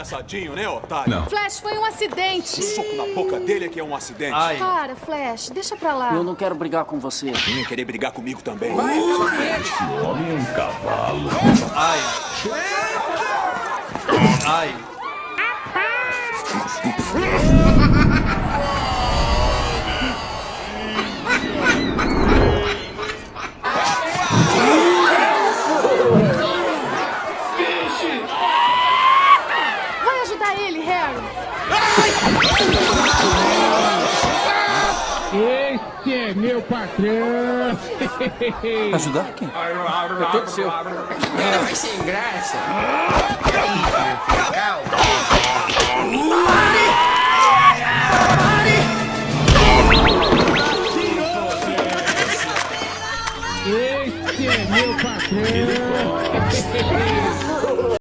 engraçadinho, né, otário? Não. Flash, foi um acidente. O soco na boca dele é que é um acidente. Ai. Para, Flash, deixa pra lá. Eu não quero brigar com você. Querer brigar comigo também. Esse homem é um cavalo. Ai. Ai. Vai ajudar ele, Harry. Esse é meu patrão. Ajudar quem? É todo seu. Vai sem graça. Esse é meu patrão.